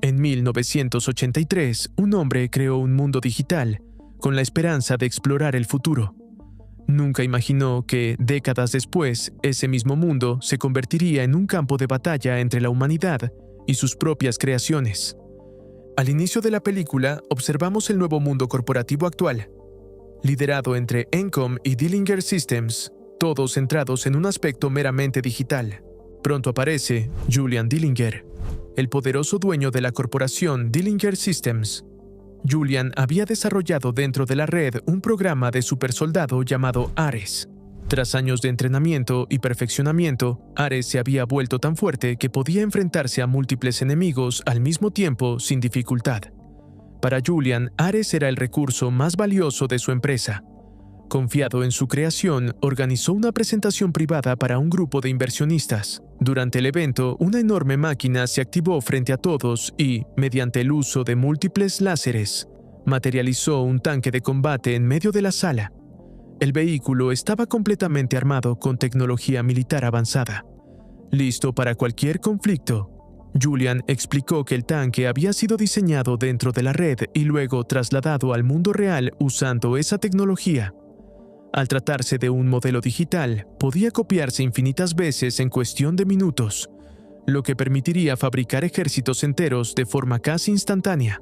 En 1983, un hombre creó un mundo digital con la esperanza de explorar el futuro. Nunca imaginó que, décadas después, ese mismo mundo se convertiría en un campo de batalla entre la humanidad y sus propias creaciones. Al inicio de la película, observamos el nuevo mundo corporativo actual, liderado entre Encom y Dillinger Systems, todos centrados en un aspecto meramente digital. Pronto aparece Julian Dillinger, el poderoso dueño de la corporación Dillinger Systems. Julian había desarrollado dentro de la red un programa de supersoldado llamado Ares. Tras años de entrenamiento y perfeccionamiento, Ares se había vuelto tan fuerte que podía enfrentarse a múltiples enemigos al mismo tiempo sin dificultad. Para Julian, Ares era el recurso más valioso de su empresa. Confiado en su creación, organizó una presentación privada para un grupo de inversionistas. Durante el evento, una enorme máquina se activó frente a todos y, mediante el uso de múltiples láseres, materializó un tanque de combate en medio de la sala. El vehículo estaba completamente armado con tecnología militar avanzada, listo para cualquier conflicto. Julian explicó que el tanque había sido diseñado dentro de la red y luego trasladado al mundo real usando esa tecnología. Al tratarse de un modelo digital, podía copiarse infinitas veces en cuestión de minutos, lo que permitiría fabricar ejércitos enteros de forma casi instantánea.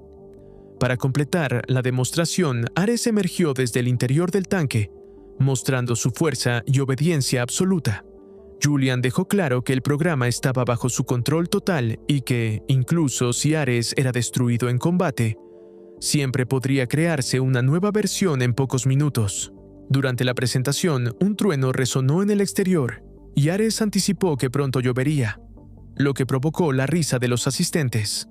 Para completar la demostración, Ares emergió desde el interior del tanque, mostrando su fuerza y obediencia absoluta. Julian dejó claro que el programa estaba bajo su control total y que, incluso si Ares era destruido en combate, siempre podría crearse una nueva versión en pocos minutos. Durante la presentación, un trueno resonó en el exterior, y Ares anticipó que pronto llovería, lo que provocó la risa de los asistentes.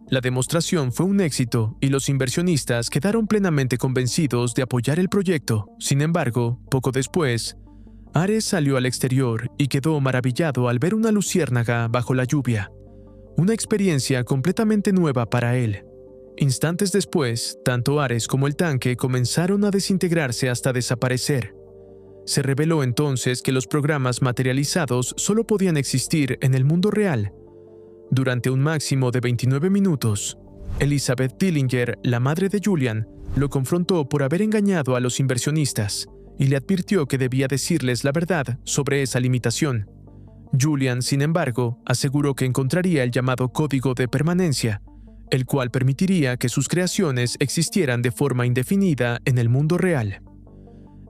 La demostración fue un éxito y los inversionistas quedaron plenamente convencidos de apoyar el proyecto. Sin embargo, poco después, Ares salió al exterior y quedó maravillado al ver una luciérnaga bajo la lluvia, una experiencia completamente nueva para él. Instantes después, tanto Ares como el tanque comenzaron a desintegrarse hasta desaparecer. Se reveló entonces que los programas materializados solo podían existir en el mundo real. Durante un máximo de 29 minutos, Elizabeth Dillinger, la madre de Julian, lo confrontó por haber engañado a los inversionistas y le advirtió que debía decirles la verdad sobre esa limitación. Julian, sin embargo, aseguró que encontraría el llamado código de permanencia, el cual permitiría que sus creaciones existieran de forma indefinida en el mundo real.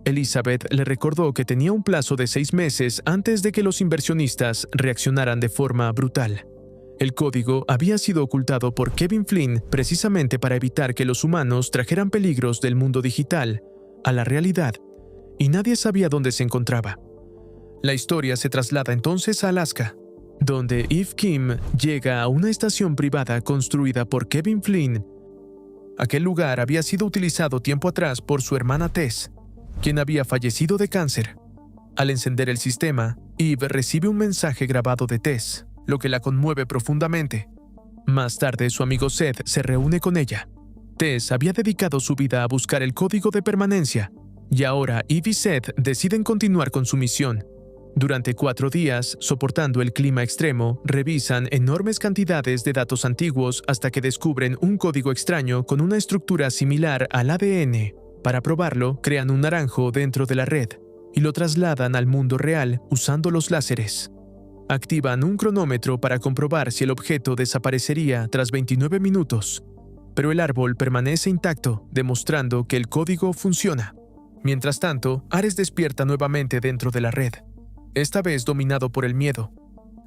Elizabeth le recordó que tenía un plazo de 6 meses antes de que los inversionistas reaccionaran de forma brutal. El código había sido ocultado por Kevin Flynn precisamente para evitar que los humanos trajeran peligros del mundo digital a la realidad, y nadie sabía dónde se encontraba. La historia se traslada entonces a Alaska, donde Eve Kim llega a una estación privada construida por Kevin Flynn. Aquel lugar había sido utilizado tiempo atrás por su hermana Tess, quien había fallecido de cáncer. Al encender el sistema, Eve recibe un mensaje grabado de Tess, lo que la conmueve profundamente. Más tarde, su amigo Seth se reúne con ella. Tess había dedicado su vida a buscar el código de permanencia, y ahora Eve y Seth deciden continuar con su misión. Durante 4 días, soportando el clima extremo, revisan enormes cantidades de datos antiguos hasta que descubren un código extraño con una estructura similar al ADN. Para probarlo, crean un naranjo dentro de la red y lo trasladan al mundo real usando los láseres. Activan un cronómetro para comprobar si el objeto desaparecería tras 29 minutos, pero el árbol permanece intacto, demostrando que el código funciona. Mientras tanto, Ares despierta nuevamente dentro de la red, esta vez dominado por el miedo.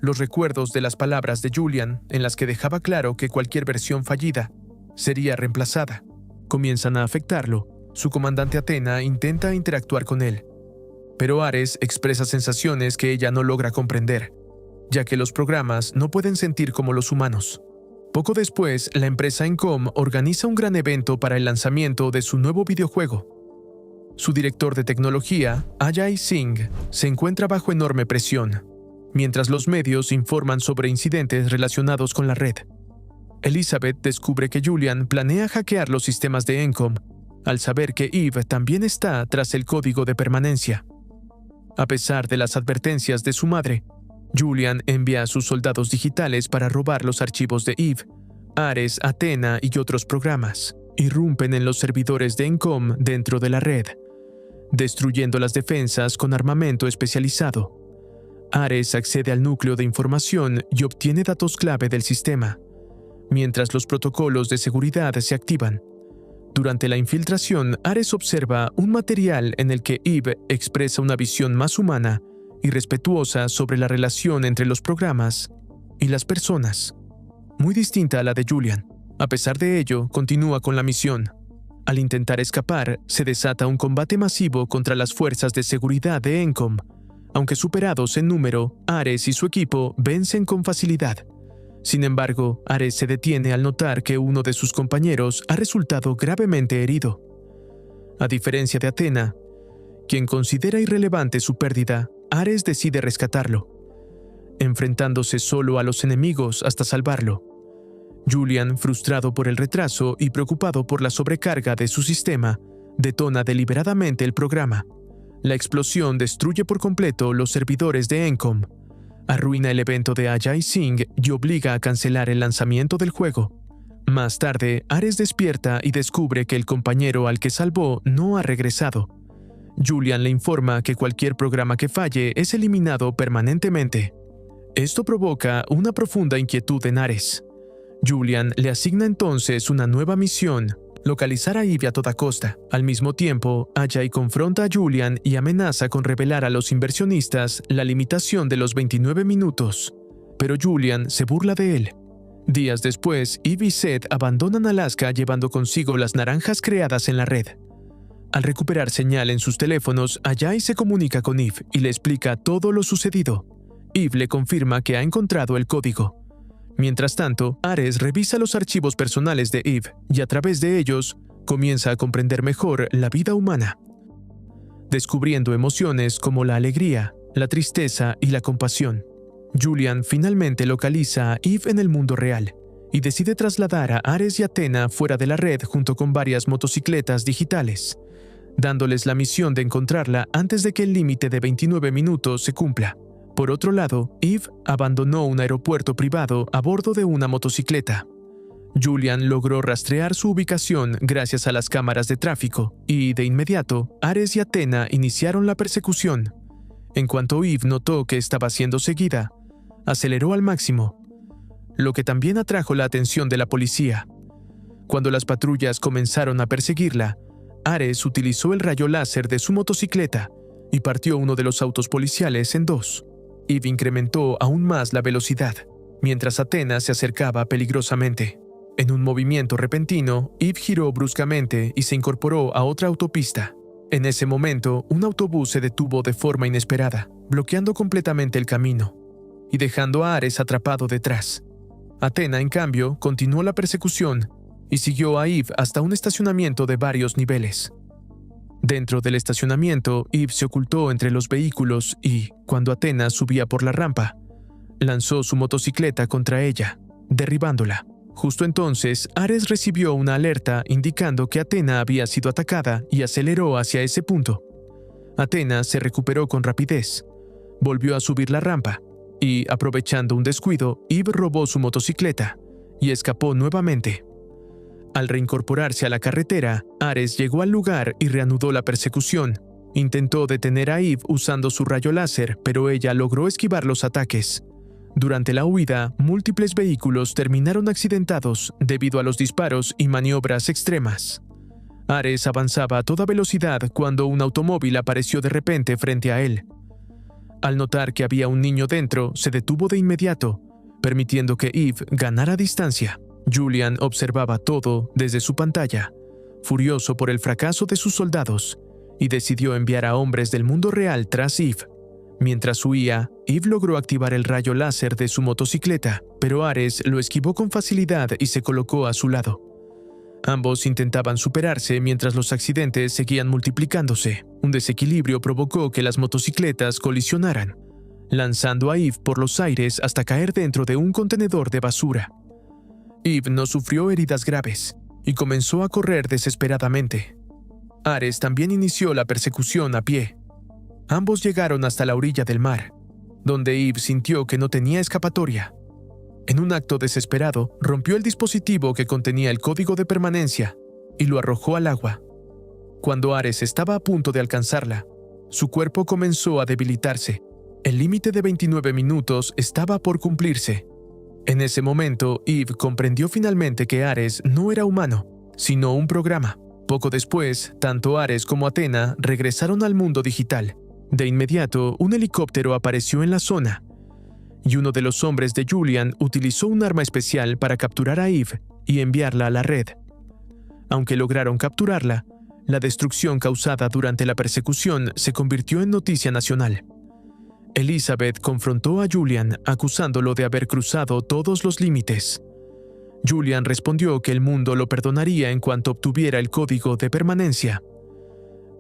Los recuerdos de las palabras de Julian, en las que dejaba claro que cualquier versión fallida sería reemplazada, comienzan a afectarlo. Su comandante Athena intenta interactuar con él, pero Ares expresa sensaciones que ella no logra comprender, ya que los programas no pueden sentir como los humanos. Poco después, la empresa Encom organiza un gran evento para el lanzamiento de su nuevo videojuego. Su director de tecnología, Ajay Singh, se encuentra bajo enorme presión, mientras los medios informan sobre incidentes relacionados con la red. Elizabeth descubre que Julian planea hackear los sistemas de Encom, al saber que Eve también está tras el código de permanencia. A pesar de las advertencias de su madre, Julian envía a sus soldados digitales para robar los archivos de Eve, Ares, Athena y otros programas irrumpen en los servidores de Encom dentro de la red, destruyendo las defensas con armamento especializado. Ares accede al núcleo de información y obtiene datos clave del sistema, mientras los protocolos de seguridad se activan. Durante la infiltración, Ares observa un material en el que Eve expresa una visión más humana y respetuosa sobre la relación entre los programas y las personas, muy distinta a la de Julian. A pesar de ello, continúa con la misión. Al intentar escapar, se desata un combate masivo contra las fuerzas de seguridad de Encom. Aunque superados en número, Ares y su equipo vencen con facilidad. Sin embargo, Ares se detiene al notar que uno de sus compañeros ha resultado gravemente herido. A diferencia de Athena, quien considera irrelevante su pérdida, Ares decide rescatarlo, enfrentándose solo a los enemigos hasta salvarlo. Julian, frustrado por el retraso y preocupado por la sobrecarga de su sistema, detona deliberadamente el programa. La explosión destruye por completo los servidores de Encom, arruina el evento de Ajay Singh y obliga a cancelar el lanzamiento del juego. Más tarde, Ares despierta y descubre que el compañero al que salvó no ha regresado. Julian le informa que cualquier programa que falle es eliminado permanentemente. Esto provoca una profunda inquietud en Ares. Julian le asigna entonces una nueva misión: localizar a Eve a toda costa. Al mismo tiempo, Ajay confronta a Julian y amenaza con revelar a los inversionistas la limitación de los 29 minutos. Pero Julian se burla de él. Días después, Eve y Seth abandonan Alaska llevando consigo las naranjas creadas en la red. Al recuperar señal en sus teléfonos, Ajay se comunica con Eve y le explica todo lo sucedido. Eve le confirma que ha encontrado el código. Mientras tanto, Ares revisa los archivos personales de Eve y a través de ellos comienza a comprender mejor la vida humana, descubriendo emociones como la alegría, la tristeza y la compasión. Julian finalmente localiza a Eve en el mundo real y decide trasladar a Ares y Athena fuera de la red junto con varias motocicletas digitales, dándoles la misión de encontrarla antes de que el límite de 29 minutos se cumpla. Por otro lado, Eve abandonó un aeropuerto privado a bordo de una motocicleta. Julian logró rastrear su ubicación gracias a las cámaras de tráfico y, de inmediato, Ares y Athena iniciaron la persecución. En cuanto Eve notó que estaba siendo seguida, aceleró al máximo, lo que también atrajo la atención de la policía. Cuando las patrullas comenzaron a perseguirla, Ares utilizó el rayo láser de su motocicleta y partió uno de los autos policiales en dos. Eve incrementó aún más la velocidad, mientras Athena se acercaba peligrosamente. En un movimiento repentino, Eve giró bruscamente y se incorporó a otra autopista. En ese momento, un autobús se detuvo de forma inesperada, bloqueando completamente el camino y dejando a Ares atrapado detrás. Athena, en cambio, continuó la persecución y siguió a Eve hasta un estacionamiento de varios niveles. Dentro del estacionamiento, Eve se ocultó entre los vehículos y, cuando Athena subía por la rampa, lanzó su motocicleta contra ella, derribándola. Justo entonces, Ares recibió una alerta indicando que Athena había sido atacada y aceleró hacia ese punto. Athena se recuperó con rapidez, volvió a subir la rampa y, aprovechando un descuido, Eve robó su motocicleta y escapó nuevamente. Al reincorporarse a la carretera, Ares llegó al lugar y reanudó la persecución. Intentó detener a Eve usando su rayo láser, pero ella logró esquivar los ataques. Durante la huida, múltiples vehículos terminaron accidentados debido a los disparos y maniobras extremas. Ares avanzaba a toda velocidad cuando un automóvil apareció de repente frente a él. Al notar que había un niño dentro, se detuvo de inmediato, permitiendo que Eve ganara distancia. Julian observaba todo desde su pantalla, furioso por el fracaso de sus soldados, y decidió enviar a hombres del mundo real tras Eve. Mientras huía, Eve logró activar el rayo láser de su motocicleta, pero Ares lo esquivó con facilidad y se colocó a su lado. Ambos intentaban superarse mientras los accidentes seguían multiplicándose. Un desequilibrio provocó que las motocicletas colisionaran, lanzando a Eve por los aires hasta caer dentro de un contenedor de basura. Eve no sufrió heridas graves y comenzó a correr desesperadamente. Ares también inició la persecución a pie. Ambos llegaron hasta la orilla del mar, donde Eve sintió que no tenía escapatoria. en un acto desesperado, rompió el dispositivo que contenía el código de permanencia y lo arrojó al agua. Cuando Ares estaba a punto de alcanzarla, su cuerpo comenzó a debilitarse. El límite de 29 minutos estaba por cumplirse. En ese momento, Eve comprendió finalmente que Ares no era humano, sino un programa. Poco después, tanto Ares como Athena regresaron al mundo digital. De inmediato, un helicóptero apareció en la zona, y uno de los hombres de Julian utilizó un arma especial para capturar a Eve y enviarla a la red. Aunque lograron capturarla, la destrucción causada durante la persecución se convirtió en noticia nacional. Elizabeth confrontó a Julian acusándolo de haber cruzado todos los límites. Julian respondió que el mundo lo perdonaría en cuanto obtuviera el código de permanencia.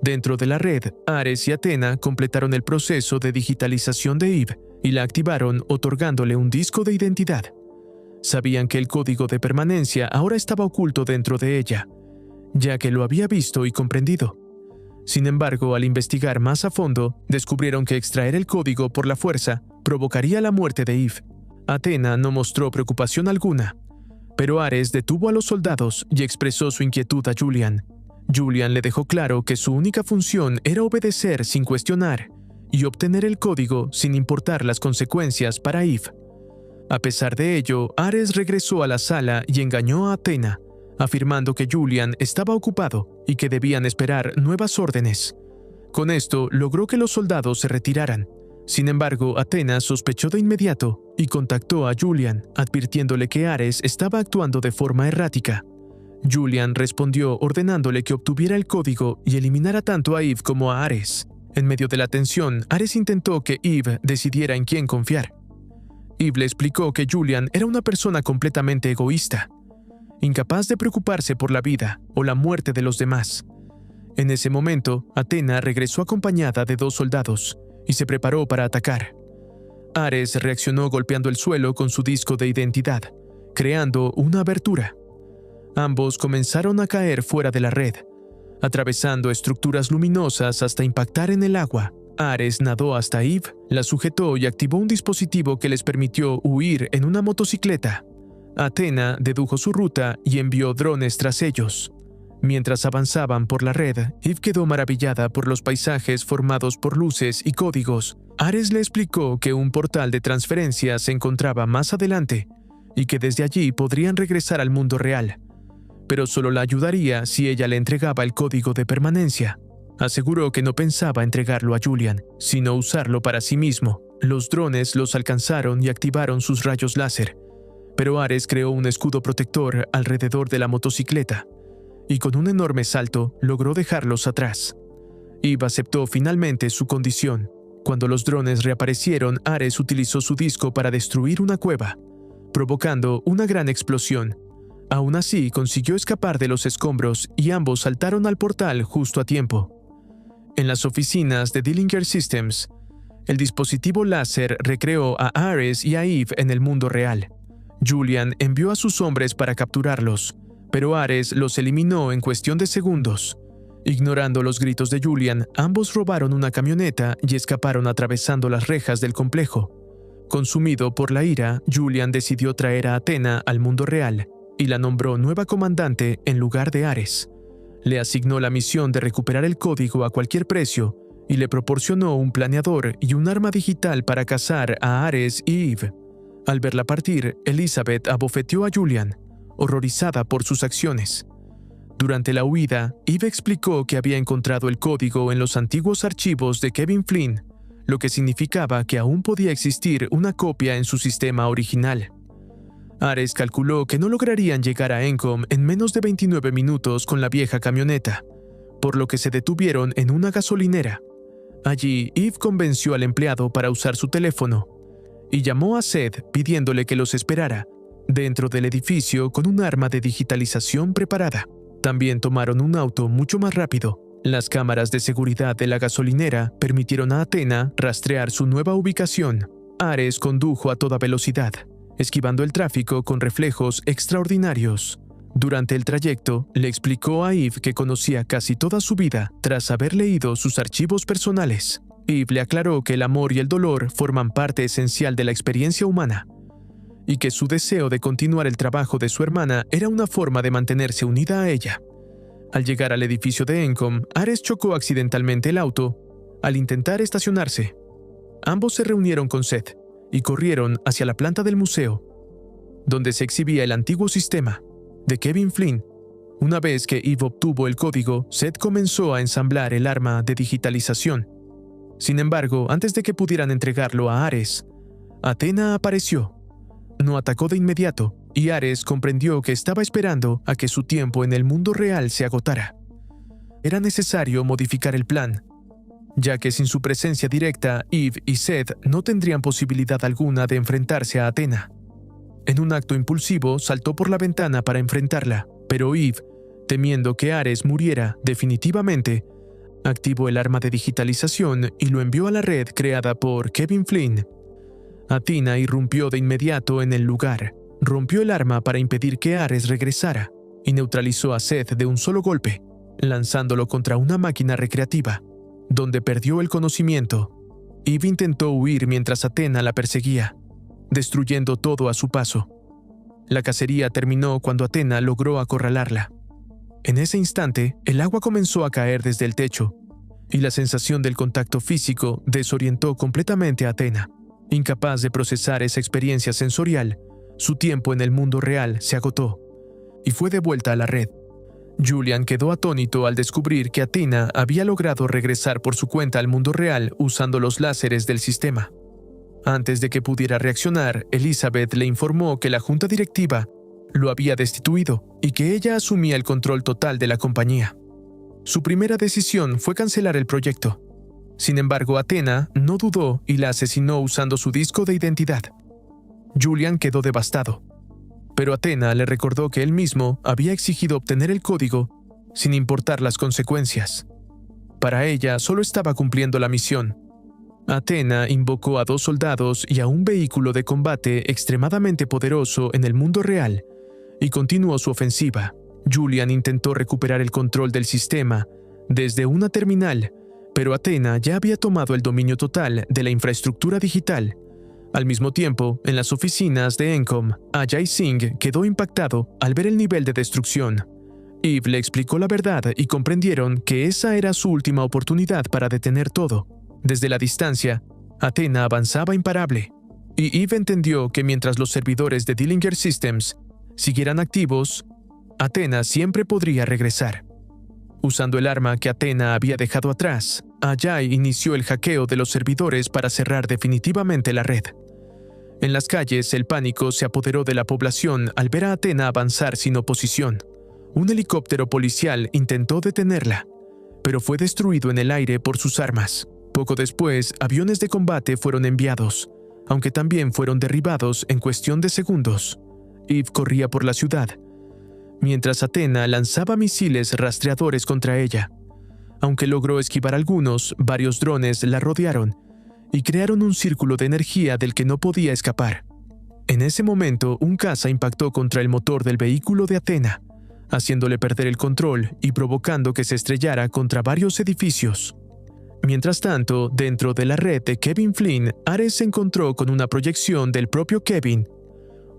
Dentro de la red, Ares y Athena completaron el proceso de digitalización de Eve y la activaron otorgándole un disco de identidad. Sabían que el código de permanencia ahora estaba oculto dentro de ella, ya que lo había visto y comprendido. Sin embargo, al investigar más a fondo, descubrieron que extraer el código por la fuerza provocaría la muerte de Eve. Athena no mostró preocupación alguna, pero Ares detuvo a los soldados y expresó su inquietud a Julian. Julian le dejó claro que su única función era obedecer sin cuestionar y obtener el código sin importar las consecuencias para Eve. A pesar de ello, Ares regresó a la sala y engañó a Athena, afirmando que Julian estaba ocupado y que debían esperar nuevas órdenes. Con esto, logró que los soldados se retiraran. Sin embargo, Athena sospechó de inmediato y contactó a Julian, advirtiéndole que Ares estaba actuando de forma errática. Julian respondió ordenándole que obtuviera el código y eliminara tanto a Eve como a Ares. En medio de la tensión, Ares intentó que Eve decidiera en quién confiar. Eve le explicó que Julian era una persona completamente egoísta, incapaz de preocuparse por la vida o la muerte de los demás. En ese momento, Athena regresó acompañada de 2 soldados y se preparó para atacar. Ares reaccionó golpeando el suelo con su disco de identidad, creando una abertura. Ambos comenzaron a caer fuera de la red, atravesando estructuras luminosas hasta impactar en el agua. Ares nadó hasta Eve, la sujetó y activó un dispositivo que les permitió huir en una motocicleta. Athena dedujo su ruta y envió drones tras ellos. Mientras avanzaban por la red, Eve quedó maravillada por los paisajes formados por luces y códigos. Ares le explicó que un portal de transferencia se encontraba más adelante y que desde allí podrían regresar al mundo real, pero solo la ayudaría si ella le entregaba el código de permanencia. Aseguró que no pensaba entregarlo a Julian, sino usarlo para sí mismo. Los drones los alcanzaron y activaron sus rayos láser, pero Ares creó un escudo protector alrededor de la motocicleta y con un enorme salto logró dejarlos atrás. Eve aceptó finalmente su condición. Cuando los drones reaparecieron, Ares utilizó su disco para destruir una cueva, provocando una gran explosión. Aún así, consiguió escapar de los escombros y ambos saltaron al portal justo a tiempo. En las oficinas de Dillinger Systems, el dispositivo láser recreó a Ares y a Eve en el mundo real. Julian envió a sus hombres para capturarlos, pero Ares los eliminó en cuestión de segundos. Ignorando los gritos de Julian, ambos robaron una camioneta y escaparon atravesando las rejas del complejo. Consumido por la ira, Julian decidió traer a Athena al mundo real y la nombró nueva comandante en lugar de Ares. Le asignó la misión de recuperar el código a cualquier precio y le proporcionó un planeador y un arma digital para cazar a Ares y Eve. Al verla partir, Elizabeth abofeteó a Julian, horrorizada por sus acciones. Durante la huida, Eve explicó que había encontrado el código en los antiguos archivos de Kevin Flynn, lo que significaba que aún podía existir una copia en su sistema original. Ares calculó que no lograrían llegar a Encom en menos de 29 minutos con la vieja camioneta, por lo que se detuvieron en una gasolinera. Allí, Eve convenció al empleado para usar su teléfono y llamó a Seth pidiéndole que los esperara dentro del edificio con un arma de digitalización preparada. También tomaron un auto mucho más rápido. Las cámaras de seguridad de la gasolinera permitieron a Athena rastrear su nueva ubicación. Ares condujo a toda velocidad, esquivando el tráfico con reflejos extraordinarios. Durante el trayecto, le explicó a Eve que conocía casi toda su vida tras haber leído sus archivos personales. Eve le aclaró que el amor y el dolor forman parte esencial de la experiencia humana y que su deseo de continuar el trabajo de su hermana era una forma de mantenerse unida a ella. Al llegar al edificio de Encom, Ares chocó accidentalmente el auto al intentar estacionarse. Ambos se reunieron con Seth y corrieron hacia la planta del museo, donde se exhibía el antiguo sistema de Kevin Flynn. Una vez que Eve obtuvo el código, Seth comenzó a ensamblar el arma de digitalización. Sin embargo, antes de que pudieran entregarlo a Ares, Athena apareció. No atacó de inmediato, y Ares comprendió que estaba esperando a que su tiempo en el mundo real se agotara. Era necesario modificar el plan, ya que sin su presencia directa, Eve y Seth no tendrían posibilidad alguna de enfrentarse a Athena. En un acto impulsivo, saltó por la ventana para enfrentarla, pero Eve, temiendo que Ares muriera definitivamente, activó el arma de digitalización y lo envió a la red creada por Kevin Flynn. Athena irrumpió de inmediato en el lugar, rompió el arma para impedir que Ares regresara y neutralizó a Seth de un solo golpe, lanzándolo contra una máquina recreativa, donde perdió el conocimiento. Eve intentó huir mientras Athena la perseguía, destruyendo todo a su paso. La cacería terminó cuando Athena logró acorralarla. En ese instante, el agua comenzó a caer desde el techo, y la sensación del contacto físico desorientó completamente a Athena. Incapaz de procesar esa experiencia sensorial, su tiempo en el mundo real se agotó, y fue de vuelta a la red. Julian quedó atónito al descubrir que Athena había logrado regresar por su cuenta al mundo real usando los láseres del sistema. Antes de que pudiera reaccionar, Elizabeth le informó que la junta directiva lo había destituido y que ella asumía el control total de la compañía. Su primera decisión fue cancelar el proyecto. Sin embargo, Athena no dudó y la asesinó usando su disco de identidad. Julian quedó devastado, pero Athena le recordó que él mismo había exigido obtener el código sin importar las consecuencias. Para ella, solo estaba cumpliendo la misión. Athena invocó a 2 soldados y a un vehículo de combate extremadamente poderoso en el mundo real y continuó su ofensiva. Julian intentó recuperar el control del sistema desde una terminal, pero Athena ya había tomado el dominio total de la infraestructura digital. Al mismo tiempo, en las oficinas de Encom, Ajay Singh quedó impactado al ver el nivel de destrucción. Eve le explicó la verdad y comprendieron que esa era su última oportunidad para detener todo. Desde la distancia, Athena avanzaba imparable, y Eve entendió que mientras los servidores de Dillinger Systems siguieran activos, Athena siempre podría regresar. Usando el arma que Athena había dejado atrás, Ajay inició el hackeo de los servidores para cerrar definitivamente la red. En las calles, el pánico se apoderó de la población al ver a Athena avanzar sin oposición. Un helicóptero policial intentó detenerla, pero fue destruido en el aire por sus armas. Poco después, aviones de combate fueron enviados, aunque también fueron derribados en cuestión de segundos. Eve corría por la ciudad, mientras Athena lanzaba misiles rastreadores contra ella. Aunque logró esquivar algunos, varios drones la rodearon y crearon un círculo de energía del que no podía escapar. En ese momento, un caza impactó contra el motor del vehículo de Athena, haciéndole perder el control y provocando que se estrellara contra varios edificios. Mientras tanto, dentro de la red de Kevin Flynn, Ares se encontró con una proyección del propio Kevin,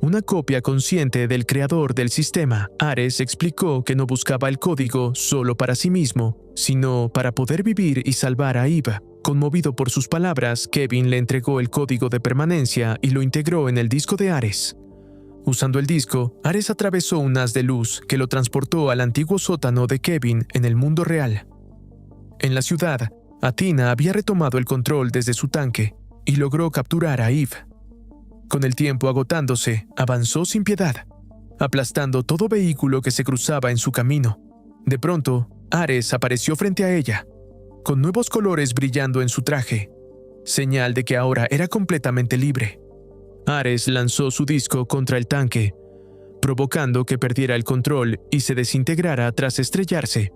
una copia consciente del creador del sistema. Ares explicó que no buscaba el código solo para sí mismo, sino para poder vivir y salvar a Eve. Conmovido por sus palabras, Kevin le entregó el código de permanencia y lo integró en el disco de Ares. Usando el disco, Ares atravesó un haz de luz que lo transportó al antiguo sótano de Kevin en el mundo real. En la ciudad, Athena había retomado el control desde su tanque y logró capturar a Eve. Con el tiempo agotándose, avanzó sin piedad, aplastando todo vehículo que se cruzaba en su camino. De pronto, Ares apareció frente a ella, con nuevos colores brillando en su traje, señal de que ahora era completamente libre. Ares lanzó su disco contra el tanque, provocando que perdiera el control y se desintegrara tras estrellarse.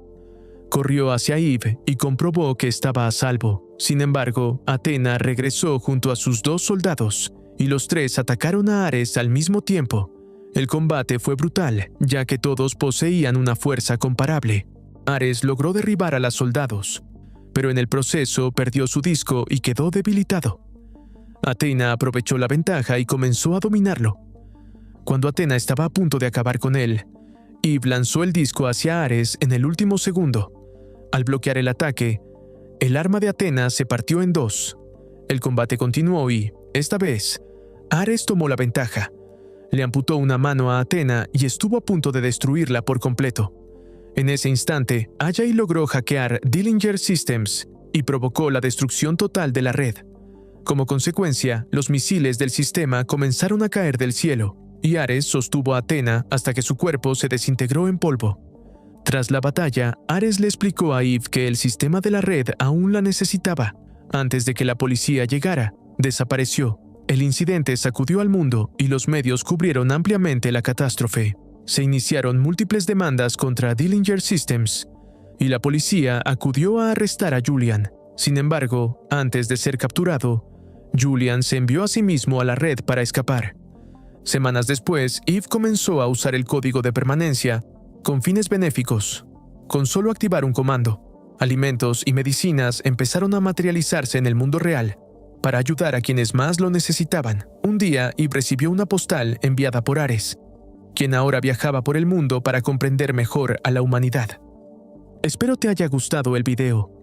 Corrió hacia Eve y comprobó que estaba a salvo. Sin embargo, Athena regresó junto a sus 2 soldados, y los 3 atacaron a Ares al mismo tiempo. El combate fue brutal, ya que todos poseían una fuerza comparable. Ares logró derribar a los soldados, pero en el proceso perdió su disco y quedó debilitado. Athena aprovechó la ventaja y comenzó a dominarlo, Cuando Athena estaba a punto de acabar con él, Eve lanzó el disco hacia Ares en el último segundo. Al bloquear el ataque, el arma de Athena se partió en dos. El combate continuó y, esta vez, Ares tomó la ventaja. Le amputó una mano a Athena y estuvo a punto de destruirla por completo. En ese instante, Ajay logró hackear Dillinger Systems y provocó la destrucción total de la red. Como consecuencia, los misiles del sistema comenzaron a caer del cielo, y Ares sostuvo a Athena hasta que su cuerpo se desintegró en polvo. Tras la batalla, Ares le explicó a Eve que el sistema de la red aún la necesitaba. Antes de que la policía llegara, desapareció. El incidente sacudió al mundo y los medios cubrieron ampliamente la catástrofe. Se iniciaron múltiples demandas contra Dillinger Systems, y la policía acudió a arrestar a Julian. Sin embargo, antes de ser capturado, Julian se envió a sí mismo a la red para escapar. Semanas después, Eve comenzó a usar el código de permanencia con fines benéficos. Con solo activar un comando, alimentos y medicinas empezaron a materializarse en el mundo real para ayudar a quienes más lo necesitaban. Un día, Eve recibió una postal enviada por Ares, quien ahora viajaba por el mundo para comprender mejor a la humanidad. Espero te haya gustado el video.